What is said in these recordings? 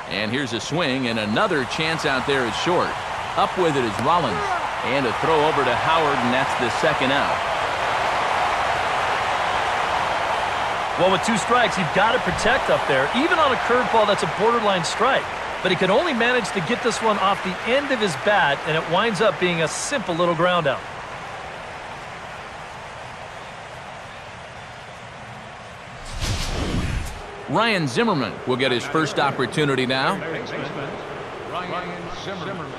And here's a swing, and another chance out there is short. Up with it is Rollins. And a throw over to Howard, and that's the second out. Well, with 2 strikes, you've got to protect up there, even on a curveball that's a borderline strike. But he could only manage to get this one off the end of his bat, and it winds up being a simple little ground out. Ryan Zimmerman will get his first opportunity now. Ryan Zimmerman.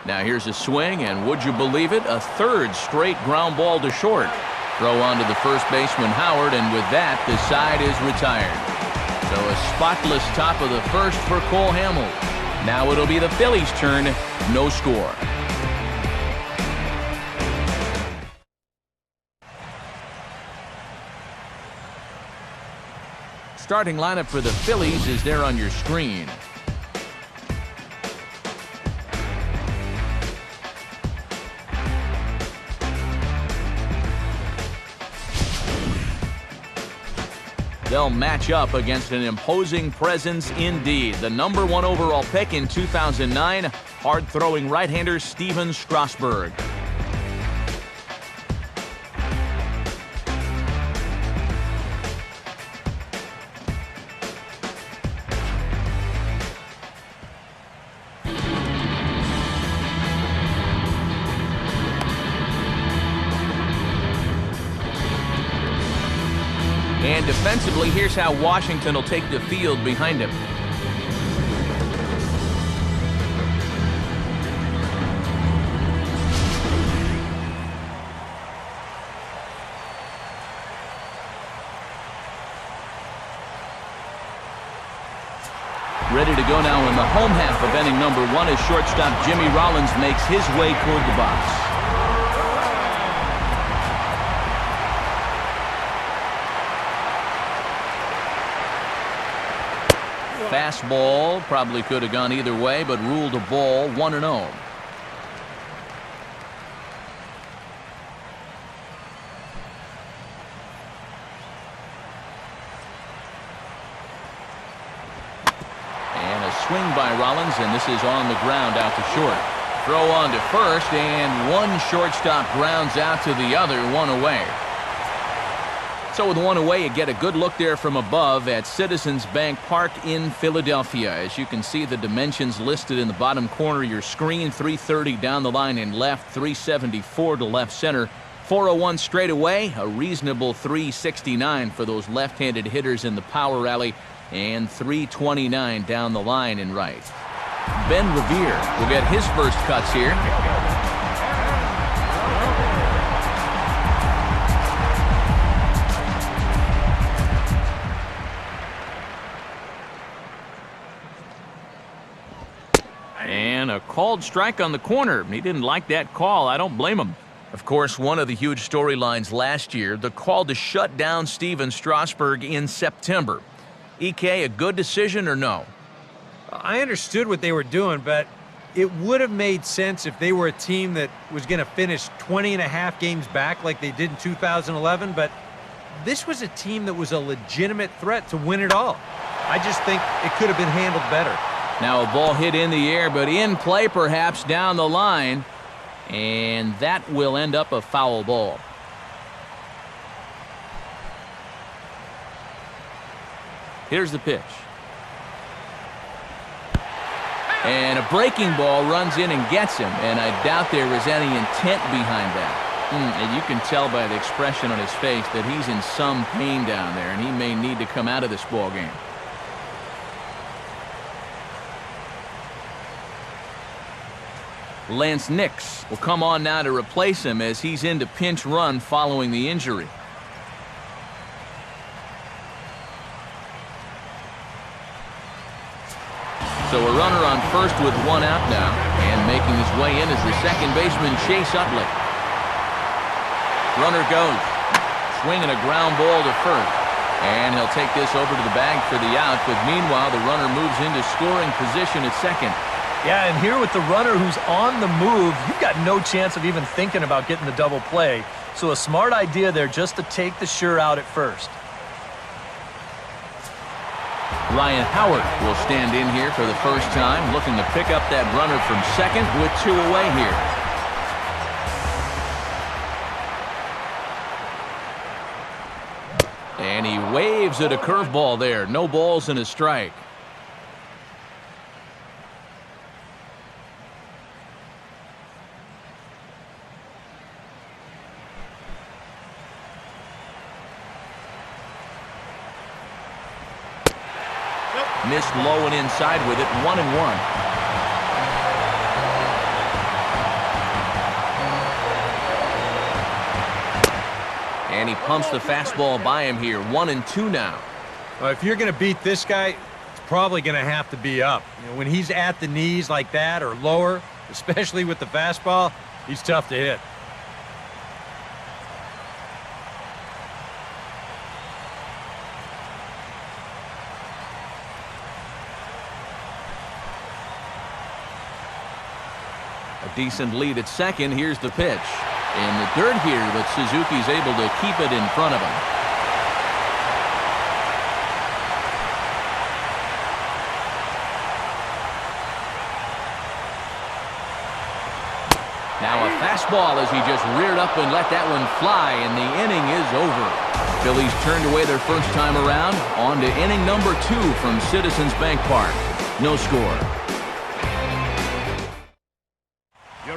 Now here's a swing, and would you believe it, a third straight ground ball to short. Throw on to the first baseman Howard, and with that, the side is retired. So a spotless top of the first for Cole Hamels. Now it'll be the Phillies' turn, no score. Starting lineup for the Phillies is there on your screen. They'll match up against an imposing presence indeed. The #1 overall pick in 2009, hard-throwing right-hander Steven Strasburg. And defensively, here's how Washington will take the field behind him. Ready to go now in the home half of inning #1 as shortstop Jimmy Rollins makes his way toward the box. Fastball probably could have gone either way, but ruled a ball, 1-0. And a swing by Rollins, and this is on the ground out to short. Throw on to first, and one shortstop grounds out to the other, 1 away. So with 1 away, you get a good look there from above at Citizens Bank Park in Philadelphia. As you can see, the dimensions listed in the bottom corner of your screen: 330 down the line and left, 374 to left center, 401 straight away, a reasonable 369 for those left-handed hitters in the power alley, and 329 down the line and right. Ben Revere will get his first cuts here. And a called strike on the corner. He didn't like that call. I don't blame him. Of course, one of the huge storylines last year, the call to shut down Steven Strasburg in September. EK, a good decision or no? I understood what they were doing, but it would have made sense if they were a team that was going to finish 20.5 games back like they did in 2011, but this was a team that was a legitimate threat to win it all. I just think it could have been handled better. Now a ball hit in the air, but in play perhaps down the line, and that will end up a foul ball. Here's the pitch. And a breaking ball runs in and gets him, and I doubt there is any intent behind that. And you can tell by the expression on his face that he's in some pain down there, and he may need to come out of this ball game. Lance Nix will come on now to replace him as he's into pinch run following the injury. So a runner on first with 1 out now, and making his way in is the second baseman Chase Utley. Runner goes, swinging a ground ball to first, and he'll take this over to the bag for the out, but meanwhile the runner moves into scoring position at second. Yeah, and here with the runner who's on the move, you've got no chance of even thinking about getting the double play. So a smart idea there just to take the sure out at first. Ryan Howard will stand in here for the first time, looking to pick up that runner from second with 2 away here. And he waves at a curveball there. No balls and a strike. Missed low and inside with it, 1-1. And he pumps the fastball by him here, 1-2 now. Well, if you're going to beat this guy, it's probably going to have to be up. You know, when he's at the knees like that or lower, especially with the fastball, he's tough to hit. A decent lead at second. Here's the pitch. In the dirt here, but Suzuki's able to keep it in front of him. Now a fastball as he just reared up and let that one fly, and the inning is over. Phillies turned away their first time around. On to inning number 2 from Citizens Bank Park. No score.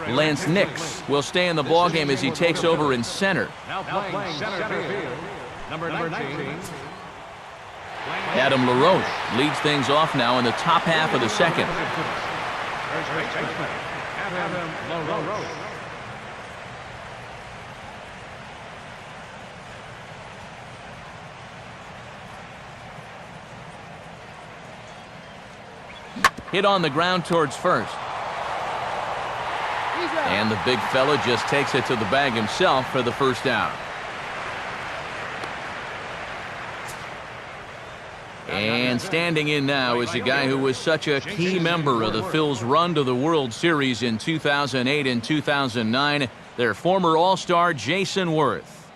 Lance Nix will stay in the ballgame as he takes over in center. Now playing center field, number 19. Adam LaRoche leads things off now in the top half of the second. First baseman, Adam LaRoche. Hit on the ground towards first. And the big fella just takes it to the bag himself for the first out. And standing in now is a guy who was such a key member of the Phils' run to the World Series in 2008 and 2009, their former All-Star Jason Worth.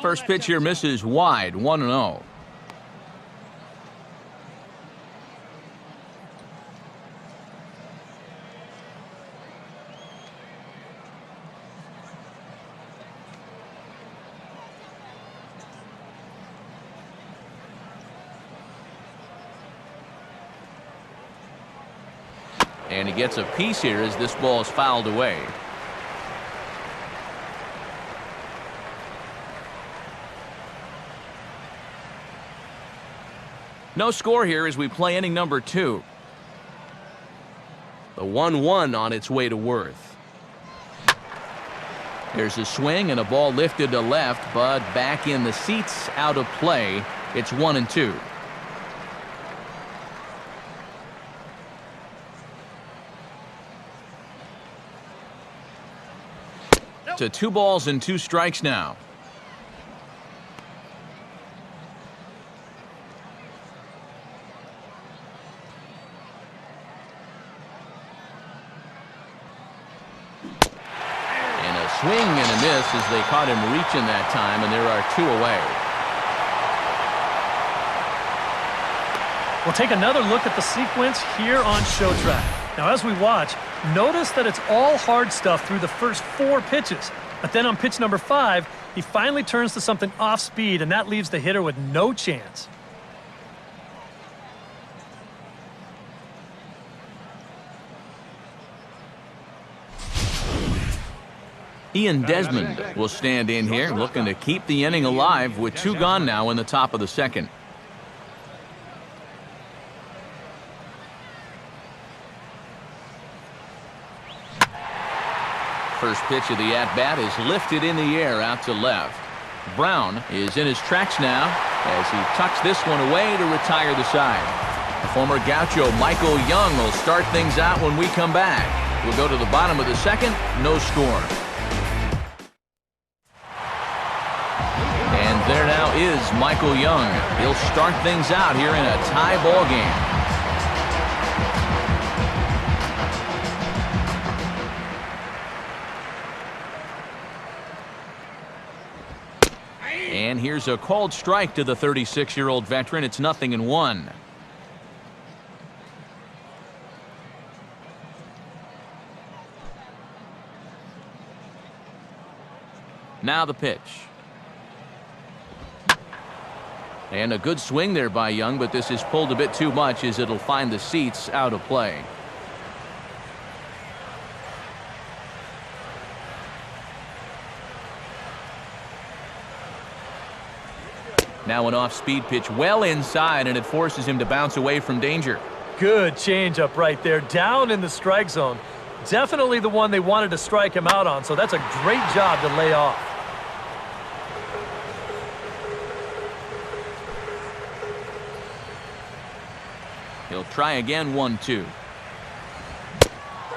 First pitch here misses wide, 1-0. And he gets a piece here as this ball is fouled away. No score here as we play inning number 2. The 1-1 on its way to Worth. There's a swing and a ball lifted to left, but back in the seats, out of play. It's 1-2. To 2 balls and 2 strikes now. And a swing and a miss as they caught him reaching that time, and there are 2 away. We'll take another look at the sequence here on Show Track. Now, as we watch, notice that it's all hard stuff through the first 4 pitches. But then on pitch number 5, he finally turns to something off speed, and that leaves the hitter with no chance. Ian Desmond will stand in here, looking to keep the inning alive with 2 gone now in the top of the second. First pitch of the at-bat is lifted in the air out to left. Brown is in his tracks now as he tucks this one away to retire the side. Former Gaucho Michael Young will start things out when we come back. We'll go to the bottom of the second, no score. And there now is Michael Young. He'll start things out here in a tie ball game. And here's a called strike to the 36-year-old veteran. It's 0-1. Now the pitch. And a good swing there by Young, but this is pulled a bit too much as it'll find the seats out of play. Now an off-speed pitch well inside, and it forces him to bounce away from danger. Good changeup right there, down in the strike zone. Definitely the one they wanted to strike him out on, so that's a great job to lay off. He'll try again, 1-2.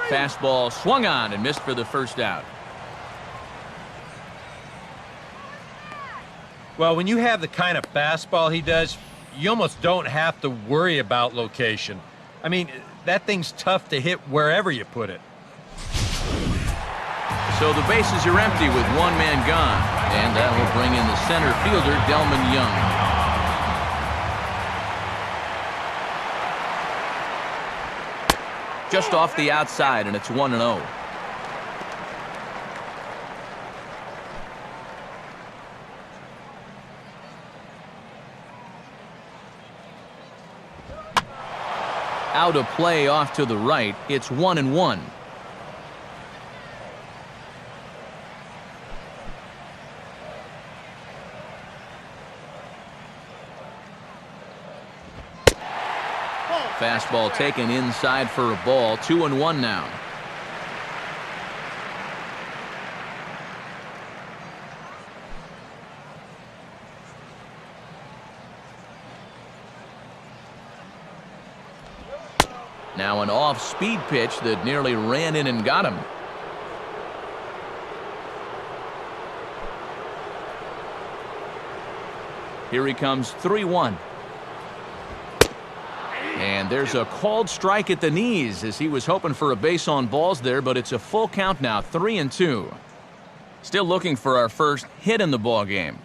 Fastball swung on and missed for the first out. Well, when you have the kind of fastball he does, you almost don't have to worry about location. I mean, that thing's tough to hit wherever you put it. So the bases are empty with one man gone, and that will bring in the center fielder, Delman Young. Just off the outside, and it's 1-0. Out of play off to the right. It's 1-1. Fastball taken inside for a ball. 2-1 now. Now an off-speed pitch that nearly ran in and got him. Here he comes, 3-1. And there's a called strike at the knees as he was hoping for a base on balls there, but it's a full count now, 3-2. Still looking for our first hit in the ball game.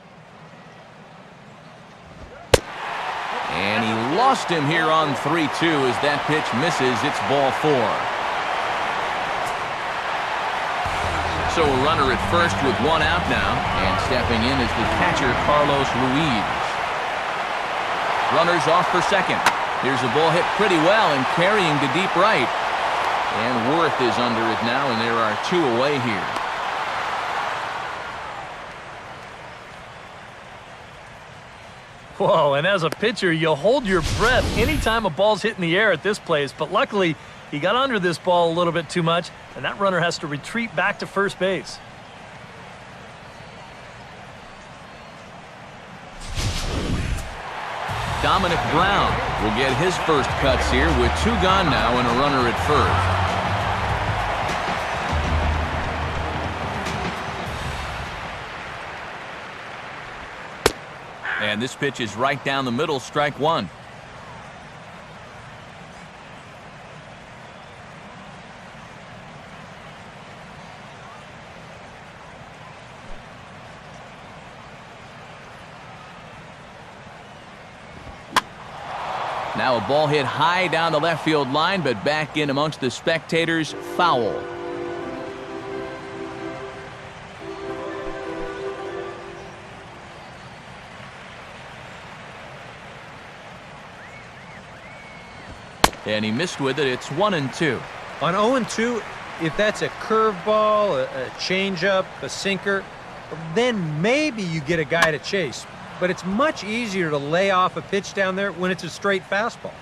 And he lost him here on 3-2 as that pitch misses. It's ball 4. So a runner at first with one out now, and stepping in is the catcher Carlos Ruiz. Runners off for second. Here's a ball hit pretty well and carrying to deep right. And Worth is under it now, and there are 2 away here. Whoa, and as a pitcher, you'll hold your breath anytime a ball's hit in the air at this place, but luckily he got under this ball a little bit too much, and that runner has to retreat back to first base. Dominic Brown will get his first cuts here with 2 gone now and a runner at first. And this pitch is right down the middle, strike 1. Now a ball hit high down the left field line, but back in amongst the spectators, foul. And he missed with it. It's 1-2. On 0-2, if that's a curveball, a changeup, a sinker, then maybe you get a guy to chase. But it's much easier to lay off a pitch down there when it's a straight fastball.